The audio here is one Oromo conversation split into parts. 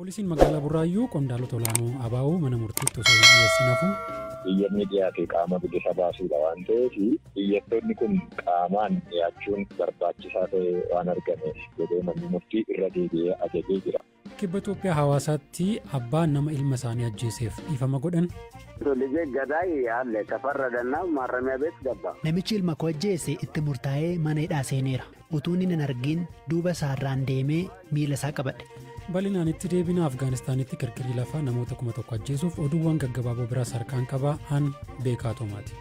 Poolisiin magaalaa Burraayyuu qondaalota olaanoo ABO mana murtiitti osoo hin dhiyeessin hafu Iyyanni dhiyaate qaama bilisa baasuudha waan ta'eef iyyattoonni kun qaamaan dhiyaachuun barbaachisaa ta'e waan argameef jedhee manni murtii irra deebi'ee ajajee jira. Kibba Itoophiyaa hawaasaatti abbaan nama ilma isaanii ajjeeseef dhiifama godhan. Tolijee gadaay halle tafarradannaa maarramiyaa beet gabba. Namichi ilma koo ajjeese itti murtaa'ee mana hidhaa seeneera. Utuun hin argin duuba isaarraan deemee miila isaa qabadhe. Bal'inaan itti deebina Afgaanistaanitti kirkirii lafaa namoota 1,000 ajjeesuuf oduuwwan gaggabaaboo biraas harkaan qabaa an beekaa Toomaati.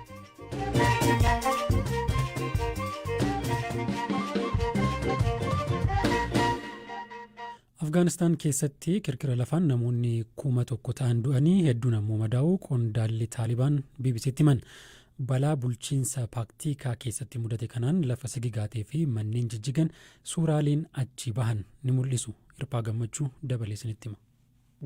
Afgaanistaan keessatti kirkira lafaan namoonni 1,000 ta'an du'anii hedduun ammoo madaa'uu qondaalli Taalibaan BBC'tti himan. Balaa bulchiinsa paaktikaa keessatti mudate kanaan lafa sigigaatee fi manneen jijjigan suuraaleen achi bahan ni mul'isu. Hirphaa gammachuu dabalee isinitti hima.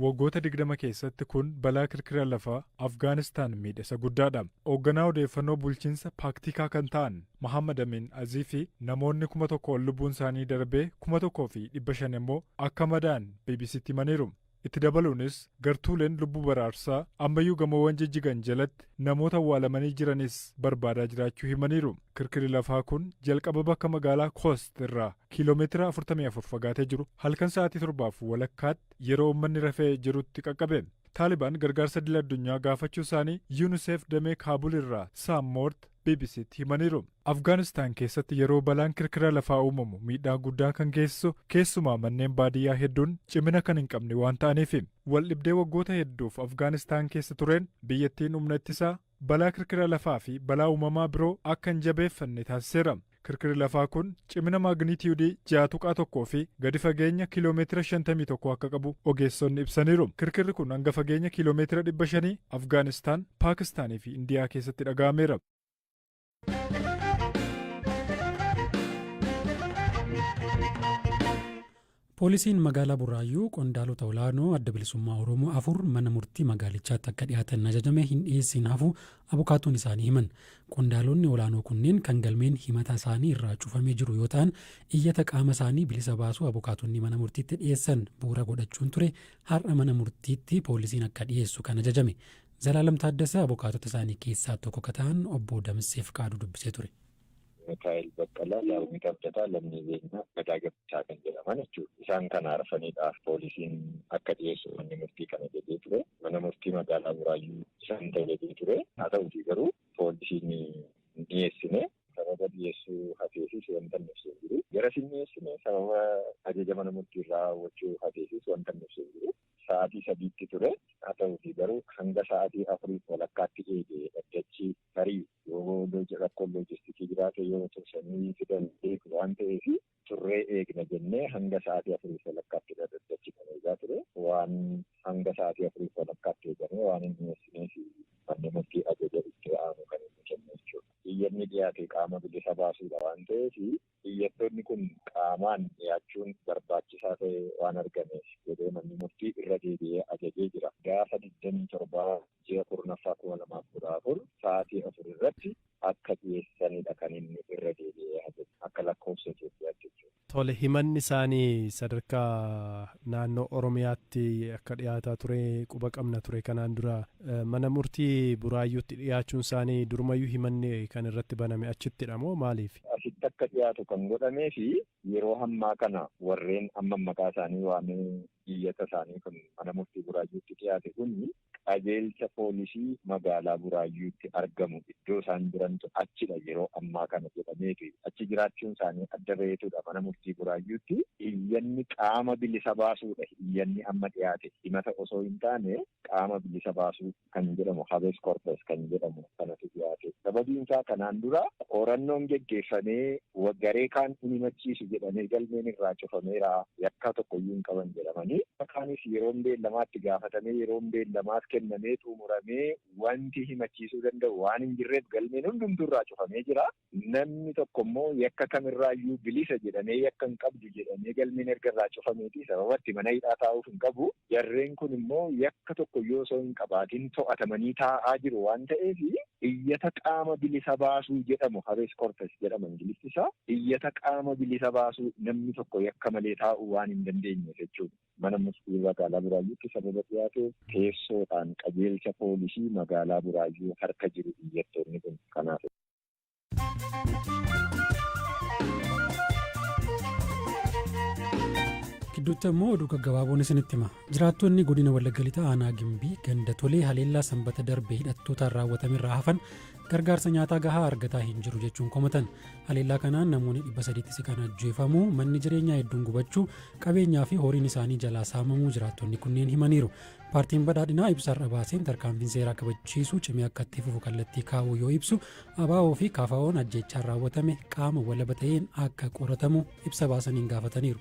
Waggoota 20 keessatti kun balaa kirkira lafaa Afgaanistaan miidhasa guddaadha. Hoogganaa odeeffannoo bulchiinsa paaktikaa kan ta'an Mohammad Amin Azii fi namoonni 1,000 ol lubbuun isaanii darbee 1,500 immoo akka madaan BBC'tti himaniiru. Itti dabaluunis gartuuleen lubbuu baraarsaa ammayyuu gamoowwan jijjigan jalatti namoota awwaalamanii jiranis barbaadaa jiraachuu himaniiru. Kirkirri lafaa kun jalqaba bakka magaalaa Koost irraa kiiloomeetira 44 fagaatee jiru halkan sa'aatii 7:30 yeroo uummanni rafee jirutti qaqqabe. Taalibaan gargaarsa idil addunyaa gaafachuu isaanii UNICEF damee Kaabul irraa Saam Moort BBC'tti himaniiru. Afgaanistaan keessatti yeroo balaan kirkira lafaa uumamu miidhaa guddaa kan geessisu keessumaa manneen baadiyyaa hedduun cimina kan hin qabne waan ta'aniif waldhibdee waggoota hedduuf Afgaanistaan keessa tureen biyyattiin humna ittisaa balaa kirkira lafaa fi balaa uumamaa biroo akka hin jabeeffanne taasiseera. Kirkirri lafaa kun cimina maagniitiyuudii 6.1 fi gadi fageenya kiiloomeetira 51 akka qabu ogeessonni ibsaniiru. Kirkirri kun hanga fageenya kiiloomeetira 500 Afgaanistaan, Paakistaanii fi Indiyaa keessatti dhaga'ameera. Poolisiin magaalaa Burraayyuu qondaalota olaanoo adda bilisummaa Oromoo 4 mana murtii magaalichaatti akka dhiyaatan ajajame hin dhiyeessin hafu abukaatuun isaanii himan. Qondaalonni olaanoo kunneen kan galmeen himata isaanii irraa cufamee jiru yoo ta'an iyyata qaama isaanii bilisa baasuu abukaatonni mana murtiitti dhiyeessan bu'uura godhachuun ture har'a mana murtiitti poolisiin akka dhiyeessu kan ajajame. Zalaalam Taaddasaa abukaatota isaanii keessaa tokko kan ta'an obbo Damseef Qaaduu dubbisee ture. Mikaa'el Baqqalaa, Daawwit Abdataa, Lammii Beenyaa, Gadaa Gabbichaa kan jedhaman jechuudha. Isaan kana arfaniidhaaf poolisiin akka dhiyeessu manni murtii kana jedhee ture. Mana murtii magaalaa Burraayyuu isaan jedhee ture. Haa ta'uutii garuu poolisiin hin dhiyeessine. Sababa dhiyeessuu hafeefis wanta nuufsee jiru. Gara sin dhiyeessine sababa ajaja mana murtii irraa raawwachuu hafeefis wanta nuufsee jiru. Sa'aatii 3tti ture. Haa ta'uutii garuu hanga sa'aatii 4 walakkaatti eegee dhaddachi tarii yoo rakkoon loojistikii jiraate yoo tursanii fidan beeku waan ta'eef turree eegna jennee hanga sa'aatii 4 walakkaatti dhaddachi kan eegaa ture. Waan hanga sa'aatii 4 walakkaatti eegamee waan hin dhiyeessineef manni murtii ajaja itti aanu kan inni kennu jechuudha. Iyyanni dhiyaate qaama bilisa baasuudha waan ta'eef iyyattoonni kun qaamaan dhiyaachuun barbaachisaa ta'e waan argameef jedhee manni murtii irra deebi'ee ajajee jira. Gaafa 27 ji'a 4/2014 sa'aatii 4 irratti akka dhiyeessanidha kan inni irra deebi'ee ajaje akka lakkoofsa Itoophiyaatti jechuudha. Tole himanni isaanii sadarkaa naannoo Oromiyaatti akka dhiyaataa ture quba qabna ture kanaan dura mana murtii Burraayyuutti dhiyaachuun isaanii durumayyuu himanni kan irratti baname achittidha moo maaliif? Asitti akka dhiyaatu kan godhamee fi yeroo hammaa kana warreen amma maqaa isaanii waamee iyyata isaanii kun mana murtii Burraayyuutti dhiyaate kun qajeelcha poolisii magaalaa Burraayyuutti argamu iddoo isaan jirantu achidha yeroo ammaa kana jedhameetu achi jiraachuun isaanii adda baheetudha mana murtii Burraayyuutti iyyanni qaama bilisa baasuudha. Iyyanni amma dhiyaate himata osoo hin taane qaama bilisa baasuu kan jedhamu habees korpes kan jedhamu kanatu dhiyaate. Sababiin isaa kanaan dura qorannoon geggeeffamee garee kaan hin himachiisu jedhamee galmeen irraa cufameera yakka tokkoyyuu hin qaban jedhamanii akkaanis yeroon beellamaatti gaafatamee yeroon beellamaas kennamee xumuramee wanti himachiisuu danda'u waan hin jirreef galmeen hundumtuu irraa cufamee jira. Namni tokko immoo yakka kamirraayyuu bilisa jedhamee yakka hin qabdu jedhamee galmeen erga irraa cufameeti sababatti mana hidhaa taa'uuf hin qabu. Jarreen kun immoo yakka tokkoyyuu osoo hin qabaatin hin to'atamanii taa'aa jiru waan ta'eef iyyata qaama bilisa baasuu jedhamu habees korpes jedhama ingiliffii isaa iyyata qaama bilisa baasuu namni tokko yakka malee taa'uu waan hin dandeenye jechuudha. Mana murtii magaalaa Buraayyuutti sababa dhiyaate teessoodhaan qajeelcha poolisii magaalaa Buraayyuu harka jiru iyyattoonni kun kanaaf. Gidduutti immoo oduu gaggabaaboon isinitti hima. Jiraattonni godina Wallagga Lixaa aanaa Gimbii ganda tolee haleellaa sanbata darbe hidhattootaan raawwatamerraa hafan gargaarsa nyaataa gahaa argataa hin jiru jechuun komatan. Haleellaa kanaan namoonni 300 siqan ajjeefamuu, manni jireenyaa hedduun gubachuu, qabeenyaa fi horiin isaanii jalaa saamamuu jiraattonni kunneen himaniiru. Paartiin badhaadhinaa ibsaarra baaseen tarkaanfiin seeraa kabachiisuu cimee akka itti fufu kallattii kaa'uu yoo ibsu, ABO fi KFO'n ajjeechaan raawwatame qaama walaba ta'een akka qoratamu ibsa baasaniin gaafataniiru.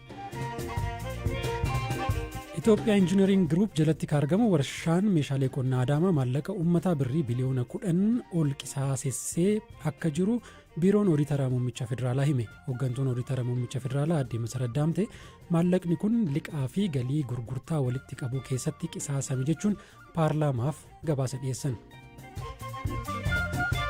Itoophiyaa Injiinariing Group jalatti kan argamu warshaan meeshaalee qonnaa Adaamaa maallaqa uummataa birrii biliyoona 10 ol qisaasessee akka jiru biiroon Ooditara Muummicha Federaalaa hime. Hooggantuun Ooditara Muummicha Federaalaa Aadde Masarat Daamtee maallaqni kun liqaa fi galii gurgurtaa walitti qabuu keessatti qisaasame jechuun paarlaamaaf gabaasa dhiyeessan.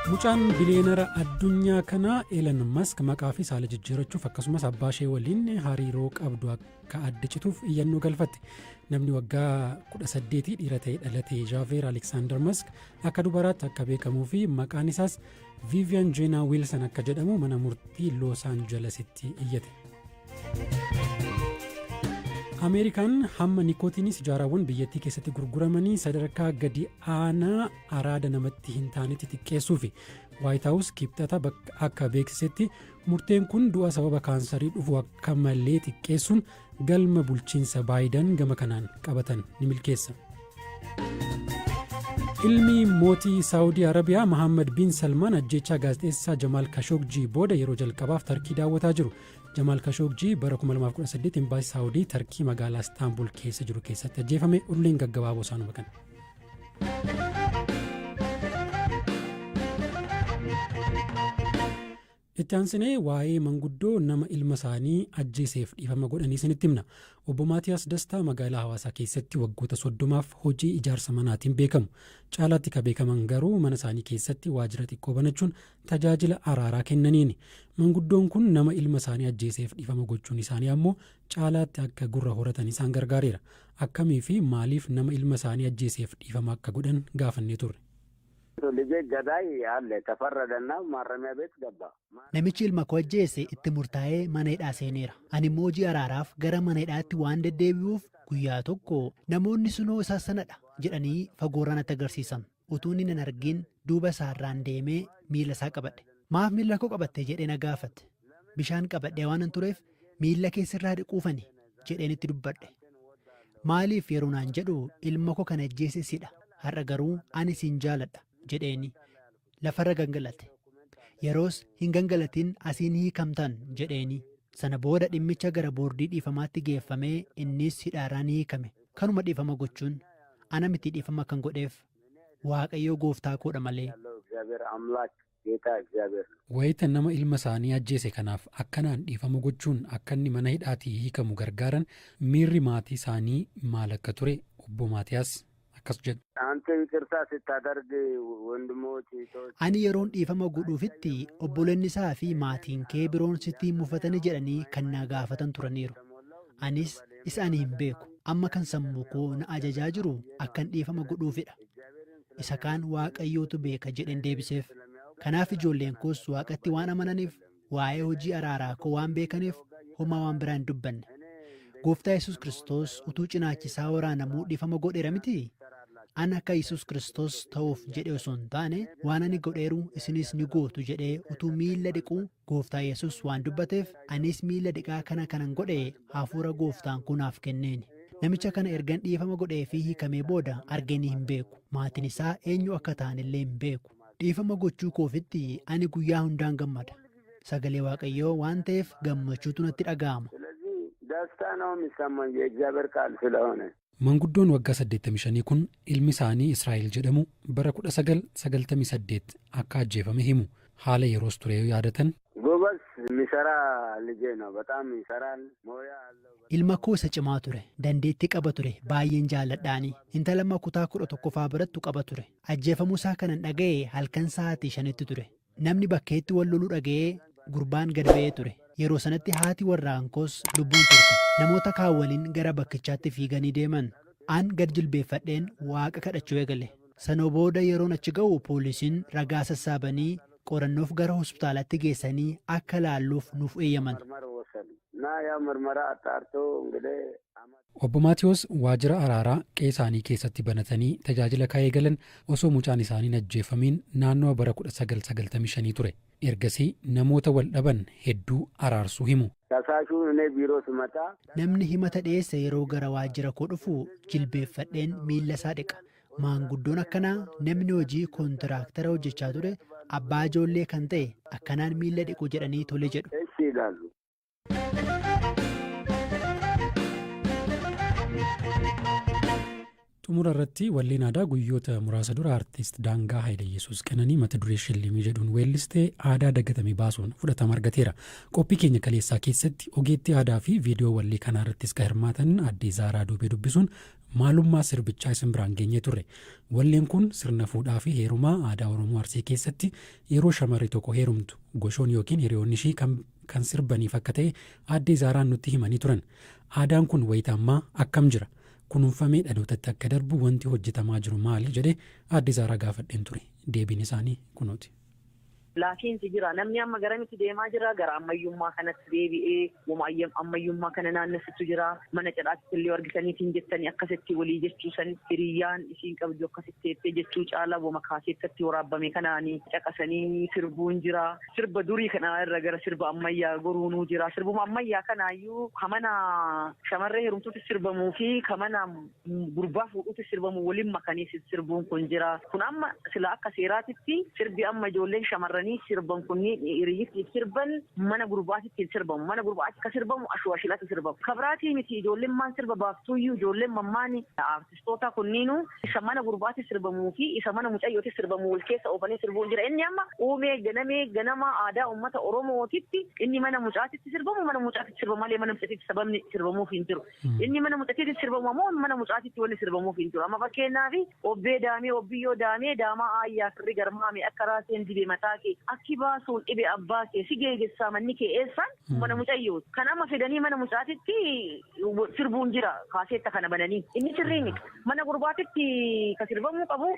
Mucaan biliyeenara addunyaa kanaa Elon Musk maqaa fi saala jijjiirachuuf akkasumas abbaa ishee waliin hariiroo qabdu akka adda cituuf iyyannoo galfatte. Namni waggaa 18 dhiira ta'e dhalate Jaaveer Alexander Musk akka dubaraatti akka beekamuu fi maqaan isaas Vivian Jenna Wilson akka jedhamu mana murtii Los Angelesitti iyyate. Ameerikaan hamma nikootiinii sigaarawwan biyyattii keessatti gurguramanii sadarkaa gadi aanaa araada namatti hin taanetti xiqqeessuu fi White House kibxata akka beeksisetti murteen kun du'a sababa kaansarii dhufu akka malee xiqqeessuun galma bulchiinsa Baayiden gama kanaan qabatan ni milkeessa. Ilmi mootii Saawudii Arabiyaa Mohammed bin Salmaan ajjeechaa gaazexeessaa Jamaal Khashoggi booda yeroo jalqabaaf Tarkii daawwataa jiru. Jamaal Khashoggi bara 2018 imbaasii Saawudii Tarkii magaalaa Istaanbul keessa jiru keessatti ajjeefame. Ulleen gaggabaaboo isaanuma kana. Itti aansinee waa'ee manguddoo nama ilma isaanii ajjeeseef dhiifama godhanii isinitti himna. Obbo Maatiyaas Dastaa magaalaa Hawaasaa keessatti waggoota 30f hojii ijaarsa manaatiin beekamu. Caalaatti kan beekaman garuu mana isaanii keessatti waajjira xiqqoo banachuun tajaajila araaraa kennaniini. Manguddoon kun nama ilma isaanii ajjeeseef dhiifama gochuun isaanii ammoo caalaatti akka gurra horatan isaan gargaareera. Akkamii fi maaliif nama ilma isaanii ajjeeseef dhiifama akka godhan gaafannee turre. Namichi ilma koo ajjeese itti murtaa'ee mana hidhaa seeneera. Ani immoo hojii araaraaf gara mana hidhaatti waan deddeebi'uuf guyyaa tokko namoonni sunoo isaa sanadha jedhanii fagooraan natti agarsiisan. Utuun hin argin duuba isaarraan deemee miila isaa qabadhe. Maaf miila koo qabatte jedhee na gaafate. Bishaan qabadhee waan tureef miila keessirraa dhiquufani jedheen itti dubbadhe. Maaliif yeroo naan jedhu ilma koo kan ajjeese sidha. Har'a garuu ani siin jaaladha jedheeni lafarra gangalate. Yeroos hin gangalatiin asiin hiikamtan jedheeni. Sana booda dhimmicha gara boordii dhiifamaatti geeffamee innis hidhaarraa ni hiikame. Kanuma dhiifama gochuun ana miti dhiifama kan godheef Waaqayyoo gooftaa koodha malee. Wayita nama ilma isaanii ajjeese kanaaf akkanaan dhiifama gochuun akka inni mana hidhaatii hiikamu gargaaran miirri maatii isaanii maal akka ture obbo Maatiyaas akkas jedhu. Ani yeroon dhiifama godhuufitti obboleonni isaa fi maatiin kee biroon sitti mufatanii jedhanii kan na gaafatan turaniiru. Anis isa ani hin beeku. Amma kan sammuu koo na ajajaa jiru akkan dhiifama godhuufidha. Isa kaan Waaqayyootu beeka jedhen deebiseef. Kanaaf ijoolleen koos Waaqatti waan amananiif waa'ee hojii araaraa koo waan beekaniif homaa waan biraa hin dubbanne. Gooftaa Yesuus Kiristoos utuu cinaachisaa waraanamuu dhiifama godheera miti. Ani akka Yesuus Kiristoos ta'uuf jedhe osoo hin taane waan ani godheeru isinis ni gootu jedhee utuu miila dhiquu Gooftaa Yesuus waan dubbateef anis miila dhiqaa kanan godhe hafuura gooftaan kunaaf kenneeni. Namicha kana ergan dhiifama godhee fi hiikamee booda arganii hin beeku. Maatiin isaa eenyu akka ta'anillee hin beeku. Dhiifama gochuu koofitti ani guyyaa hundaan gammada. Sagalee Waaqayyoo waan ta'eef gammachuutu natti dhaga'ama. Manguddoon waggaa 85 kun ilmi isaanii Israa'el jedhamu bara 1998 akka ajjeefame himu. Haala yeroos ture yoo yaadatan. Gobas የሚሰራ ልጄ ነው። በጣም ይሰራል። ሞያ አለው። Ilma koo isa cimaa ture. Dandeettii qaba ture. Baay'een jaalladhaani. Intala lama kutaa 11ffaa birattu qaba ture. Ajjeefamuu isaa kanan dhaga'e halkan sa'aatii 5tti ture. Namni bakkeetti wal loluu dhaga'ee gurbaan gad ba'ee ture. Yeroo sanatti haati warraan koos lubbuun turte. Namoota kaan waliin gara bakkichaatti fiiganii deeman. An gad jilbeeffadheen waaqa kadhachuu eegale. Sanoo booda yeroon achi ga'u poolisiin ragaa sassaabanii qorannoof gara hospitaalaatti geessanii akka laalluuf nuuf eeyyaman. Obbo Maatiyos waajjira araaraa qe'ee isaanii keessatti banatanii tajaajila ka'ee galan osoo mucaan isaanii hin ajjeefamiin naannoo bara 1995 ture. Ergasii namoota wal dhaban hedduu araarsuu himu. Namni himata dhiyeesse yeroo gara waajjira koo dhufu jilbeeffadheen miilla isaa dhiqa. Maanguddoon akkanaa namni hojii koontiraaktara hojjechaa ture abbaa ijoollee kan ta'e akkanaan miilla dhiqu jedhanii tole jedhu. Xumura irratti walleen aadaa guyyoota muraasa dura aartist Daangaa Haayileyyesuus Qananii mata duree shillimii jedhuun weellistee aadaa dagatamee baasuun fudhatama argateera. Qophii keenya kaleessaa keessatti ogeettii aadaa fi viidiyoo wallee kanaa irrattis kan hirmaatan aadde Zaaraa Duubee dubbisuun maalummaa sirbichaa isin biraan geenyee turre. Walleen kun sirna fuudhaa fi heerumaa aadaa Oromoo Arsii keessatti yeroo shamarri tokko heerumtu goshoon yookiin hiriyoonni ishii kan sirbaniif akka ta'e aadde Zaaraan nutti himanii turan. Aadaan kun wayita ammaa akkam jira? Kunuunfamee dhalootatti akka darbu wanti hojjetamaa jiru maali jedhee aadde Zaaraa gaafadheen ture. Deebiin isaanii kunooti. Laakiinsi jira namni amma garamitti deemaa jira gara ammayyummaa kanatti deebi'ee ammayyummaa kana naannessitu jira mana cidhaatti illee argitaniitiin jettanii akkasitti walii jechuusan hiriyyaan isiin qabdu akkasitti jettee jechuu caalaa wama kaaseettatti waraabame kanaanii caqasanii sirbuun jira sirba durii kana irra gara sirba ammayyaa goruunuu jira sirbuma ammayyaa kanaayyuu kamana shamarree heerumtuutti sirbamuu fi kamana gurbaa fuudhuutti sirbamu waliin makanii sirbuun kun jira kun amma sila akka seeraatitti sirbi amma ijoolleen shamarran sirban kunniin hiriyyatti sirban mana gurbaatitti sirbamu mana gurbaatti ka sirbamu ashwaashilatti sirbamu kabraatii miti ijoolleen maan sirba baaftuuyyuu ijoolleen mammaani aartistoota kunniinu isa mana gurbaatti sirbamuu fi isa mana mucayyootti sirbamu wal keessa oofanii sirbuun jira inni amma uumee ganama aadaa uummata oromootitti inni mana mucaatitti sirbamu mana mucaatitti sirbamu malee mana mucaatitti sababni sirbamuuf hin jiru inni mana mucaatitti sirbamu ammoo mana mucaatitti wanni sirbamuuf hin jiru amma fakkeenyaaf obbee daamee obbiyyoo daamee daamaa aayyaa firri garmaame akka raaseen dibee mataa kee akki baasuun dhibe abbaa kee si geeggessaa manni kee eessaan mana mucayyoo kan amma fedanii mana mucaatitti sirbuun jira kaaseetta kana bananii inni sirriin mana gurbaatitti ka sirbamuu qabu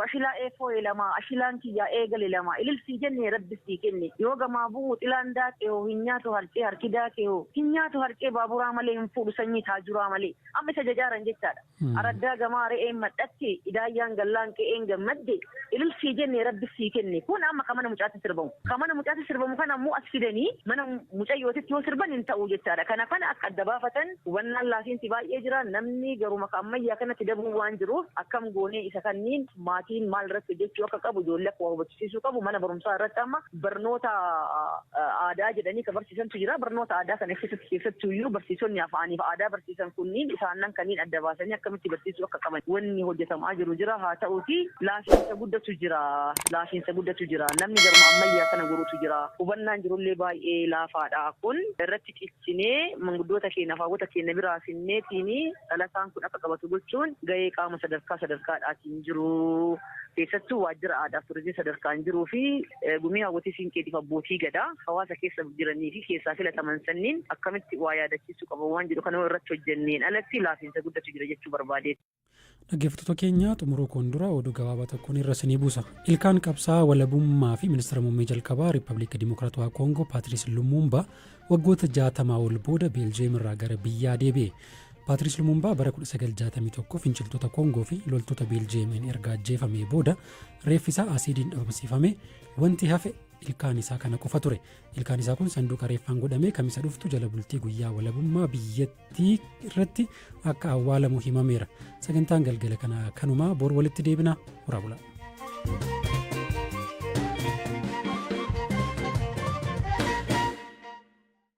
ashilaa eefoo lama ashilaan kiyyaa eegale lama ililsii jennee rabbisii kenne yoo gamaa bu'u xilaan daakee hoo hin nyaatu harqee harki daakee hoo hin nyaatu harqee baaburaa malee hin fuudhu sanyii taajuraa malee amma isa jajaaran jechaadha araddaa gamaa re'een madhatte idaayyaan gallaan qe'een gammadde ililsii jennee rabbisii kenne kun amma kamana mucaatti sirbamu kamana mucaatti sirbamu kana ammoo as fidanii mana mucayyootitti yoo sirban hin ta'u jechaadha kana akka adda baafatan hubannaan laafiinsi baay'ee jira namni garuma ammayyaa kanatti dabuu waan jiruuf akkam goonee isa kanniin maatiin maal irratti hojjechuu akka qabu ijoollee akka hubachiisuu qabu mana barumsaa irratti amma barnoota aadaa jedhanii ka barsiisantu jira barnoota aadaa kana keessattuyyuu barsiisonni afaaniif aadaa barsiisan kunniin isaannan kanniin adda baasanii akkamitti barsiisuu akka qaban wanni hojjetamaa jiru jira haa ta'uuti laafiinsa guddatu jira namni garuma ammayyaa kana goruutu jira hubannaan jirullee baay'ee laafaadha kun irratti ciccinee manguddoota keenya faawwata keenya biraa finneetiin dhalataan kun akka qabatu gochuun gahee qaama sadarkaadhaatiin jiru keessattuu waajjira aadaa turizimii sadarkaan jiruu fi gumii hawwatii siinqeetiif abbootii gadaa hawaasa keessa jiranii fi keessaa filataman sanniin akkamitti waa yaadachiisuu qaban waan jedhu kana irratti hojjenneen alatti laafiinsa guddatu jira jechuu barbaadeetti. Dhaggeeffattoota keenya xumuruu koon dura oduu gabaabaa tokkoon irra isinii buusa. Ilkaan qabsaa walabummaa fi ministeera muummee jalqabaa Riippaabilika Dimokiraatawaa Koongoo Paatiriis Lumumbaa waggoota 60 ol booda Beeljeem irraa gara biyyaa deebi'e. Paatiriis Lumumbaa bara 1961 finciltoota Koongoo fi loltoota Beeljeemiin erga ajjeefamee booda reeffisaa asiidiin dhabamsiifame wanti hafe ilkaan isaa kana qofa ture. Ilkaan isaa kun sanduuqa reeffaan godhamee kamisa dhuftu jala bultii guyyaa walabummaa biyyattii irratti akka awwaalamu himameera. Sagantaan galgala kana kanumaa bor walitti deebina. Horaa bulaa.